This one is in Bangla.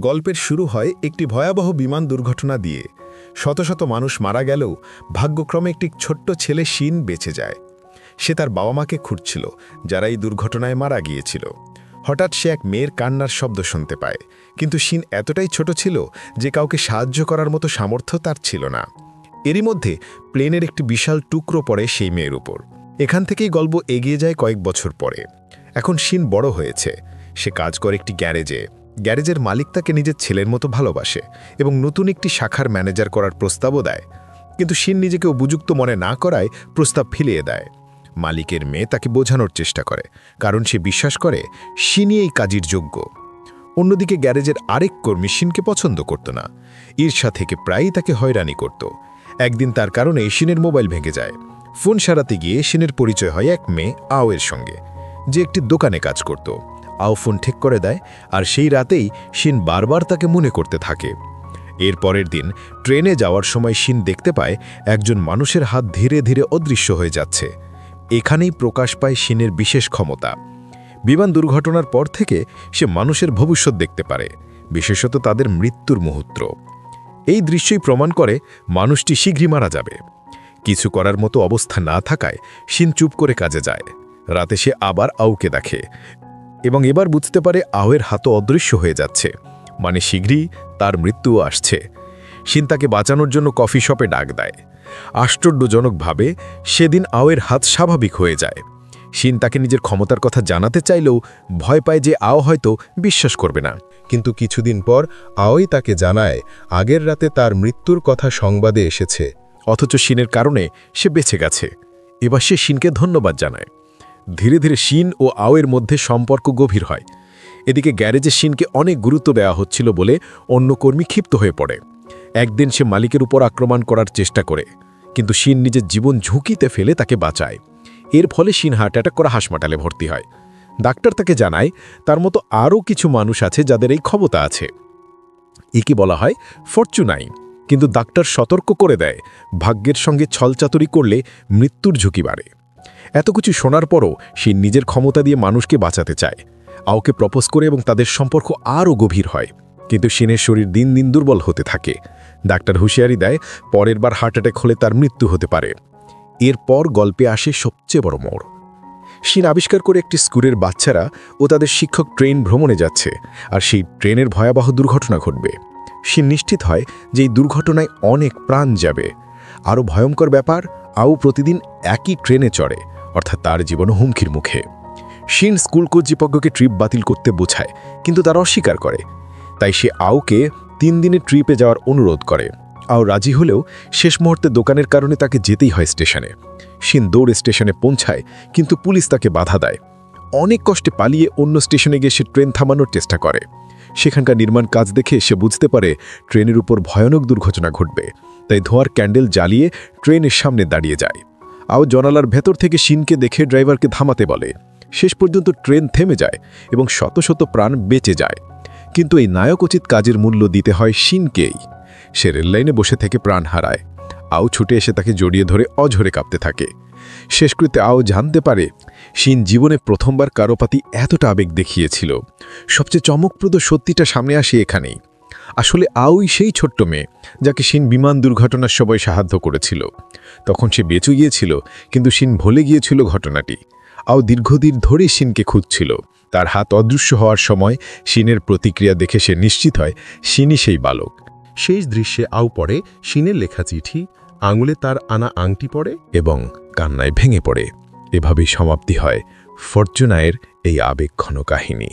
গল্পের শুরু হয় একটি ভয়াবহ বিমান দুর্ঘটনা দিয়ে। শত শত মানুষ মারা গেলেও ভাগ্যক্রমে একটি ছোট্ট ছেলে শিন বেঁচে যায়। সে তার বাবা মাকে খুঁজছিল, যারা এই দুর্ঘটনায় মারা গিয়েছিল। হঠাৎ সে এক মেয়ের কান্নার শব্দ শুনতে পায়, কিন্তু শিন এতটাই ছোট ছিল যে কাউকে সাহায্য করার মতো সামর্থ্য তার ছিল না। এরই মধ্যে প্লেনের একটি বিশাল টুকরো পড়ে সেই মেয়ের উপর। এখান থেকেই গল্প এগিয়ে যায় কয়েক বছর পরে। এখন শিন বড় হয়েছে। সে কাজ করে একটি গ্যারেজের মালিক তাকে নিজের ছেলের মতো ভালোবাসে এবং নতুন একটি শাখার ম্যানেজার করার প্রস্তাবও দেয়। কিন্তু শিন নিজেকে উপযুক্ত মনে না করায় প্রস্তাব ফিরিয়ে দেয়। মালিকের মেয়ে তাকে বোঝানোর চেষ্টা করে, কারণ সে বিশ্বাস করে শিনই এই কাজের যোগ্য। অন্যদিকে গ্যারেজের আরেক কর্মী শিনকে পছন্দ করত না। ঈর্ষা থেকে প্রায়ই তাকে হয়রানি করত। একদিন তার কারণে শিনের মোবাইল ভেঙে যায়। ফোন সারাতে গিয়ে শিনের পরিচয় হয় এক মেয়ে আওয়ের সঙ্গে, যে একটি দোকানে কাজ করত। আও ফোন ঠিক করে দেয়, আর সেই রাতেই শিন বারবার তাকে মনে করতে থাকে। এর পরের দিন ট্রেনে যাওয়ার সময় শিন দেখতে পায় একজন মানুষের হাত ধীরে ধীরে অদৃশ্য হয়ে যাচ্ছে। এখানেই প্রকাশ পায় শিনের বিশেষ ক্ষমতা। বিমান দুর্ঘটনার পর থেকে সে মানুষের ভবিষ্যৎ দেখতে পারে, বিশেষত তাদের মৃত্যুর মুহূর্ত। এই দৃশ্যই প্রমাণ করে মানুষটি শীঘ্রই মারা যাবে। কিছু করার মতো অবস্থা না থাকায় শিন চুপ করে কাজে যায়। রাতে সে আবার আওকে দেখে এবং এবার বুঝতে পারে আওয়ের হাতও অদৃশ্য হয়ে যাচ্ছে, মানে শীঘ্রই তার মৃত্যুও আসছে। শিন তাকে বাঁচানোর জন্য কফি শপে ডাক দেয়। আশ্চর্যজনকভাবে সেদিন আওয়ের হাত স্বাভাবিক হয়ে যায়। শিন তাকে নিজের ক্ষমতার কথা জানাতে চাইলেও ভয় পায় যে আও হয়তো বিশ্বাস করবে না। কিন্তু কিছুদিন পর আওই তাকে জানায় আগের রাতে তার মৃত্যুর কথা সংবাদে এসেছে। অথচ শিনের কারণে সে বেঁচে গেছে। এবার সে শিনকে ধন্যবাদ জানায়। ধীরে ধীরে শিন ও আওয়ের মধ্যে সম্পর্ক গভীর হয়। এদিকে গ্যারেজে শিনকে অনেক গুরুত্ব দেওয়া হচ্ছিল বলে অন্য কর্মী ক্ষিপ্ত হয়ে পড়ে। একদিন সে মালিকের উপর আক্রমণ করার চেষ্টা করে, কিন্তু শিন নিজের জীবন ঝুঁকিতে ফেলে তাকে বাঁচায়। এর ফলে শিন হার্ট অ্যাটাক করা হাসপাতালে ভর্তি হয়। ডাক্তার তাকে জানায় তার মতো আরও কিছু মানুষ আছে যাদের এই ক্ষমতা আছে। একে বলা হয় ফরচুনাই। কিন্তু ডাক্তার সতর্ক করে দেয়, ভাগ্যের সঙ্গে ছলচাতুরি করলে মৃত্যুর ঝুঁকি বাড়ে। এত কিছু শোনার পরও সে নিজের ক্ষমতা দিয়ে মানুষকে বাঁচাতে চায়। আওকে প্রপোজ করে এবং তাদের সম্পর্ক আরও গভীর হয়। কিন্তু শিনের শরীর দিন দিন দুর্বল হতে থাকে। ডাক্তার হুঁশিয়ারি দেয় পরের বার হার্ট অ্যাটাক হলে তার মৃত্যু হতে পারে। এরপর গল্পে আসে সবচেয়ে বড় মোড়। শিন আবিষ্কার করে একটি স্কুলের বাচ্চারা ও তাদের শিক্ষক ট্রেন ভ্রমণে যাচ্ছে, আর সেই ট্রেনের ভয়াবহ দুর্ঘটনা ঘটবে। শিন নিশ্চিত হয় যে এই দুর্ঘটনায় অনেক প্রাণ যাবে। আরও ভয়ঙ্কর ব্যাপার, আও প্রতিদিন একই ট্রেনে চড়ে, অর্থাৎ তার জীবনও হুমকির মুখে। শিন স্কুল কর্তৃপক্ষকে ট্রিপ বাতিল করতে বোঝায়, কিন্তু তারা অস্বীকার করে। তাই সে আওকে 3 দিনের ট্রিপে যাওয়ার অনুরোধ করে। আও রাজি হলেও শেষ মুহূর্তে দোকানের কারণে তাকে যেতেই হয় স্টেশনে। শিন দৌড়ে স্টেশনে পৌঁছায়, কিন্তু পুলিশ তাকে বাধা দেয়। অনেক কষ্টে পালিয়ে অন্য স্টেশনে গিয়ে সে ট্রেন থামানোর চেষ্টা করে। সেখানকার নির্মাণ কাজ দেখে সে বুঝতে পারে ট্রেনের উপর ভয়ানক দুর্ঘটনা ঘটবে। তাই ধোঁয়ার ক্যান্ডেল জ্বালিয়ে ট্রেনের সামনে দাঁড়িয়ে যায়। আও জানালার ভেতর থেকে শিনকে দেখে ড্রাইভারকে থামাতে বলে। শেষ পর্যন্ত ট্রেন থেমে যায় এবং শত শত প্রাণ বেঁচে যায়। কিন্তু এই নায়কোচিত কাজের মূল্য দিতে হয় শিনকেই। সে রেললাইনে বসে থেকে প্রাণ হারায়। আও ছুটে এসে তাকে জড়িয়ে ধরে অঝরে কাঁপতে থাকে। শেষকৃত্যে আও জানতে পারে শিন জীবনে প্রথমবার কারো প্রতি এতটা আবেগ দেখিয়েছিল। সবচেয়ে চমকপ্রদ সত্যিটা সামনে আসে এখানেই। আসলে আওই সেই ছোট্ট মেয়ে যাকে শিন বিমান দুর্ঘটনার সময় সাহায্য করেছিল। তখন সে বেঁচে গিয়েছিল, কিন্তু শিন ভুলে গিয়েছিল ঘটনাটি। আও দীর্ঘদিন ধরে শিনকে খুঁজছিল। তার হাত অদৃশ্য হওয়ার সময় শিনের প্রতিক্রিয়া দেখে সে নিশ্চিত হয় শিনই সেই বালক। শেষ দৃশ্যে আও পড়ে শিনের লেখা চিঠি, আঙুলে তার আনা আংটি পড়ে এবং কান্নায় ভেঙে পড়ে। এভাবেই সমাপ্তি হয় ফরচুনায়ের এই আবেগঘন কাহিনী।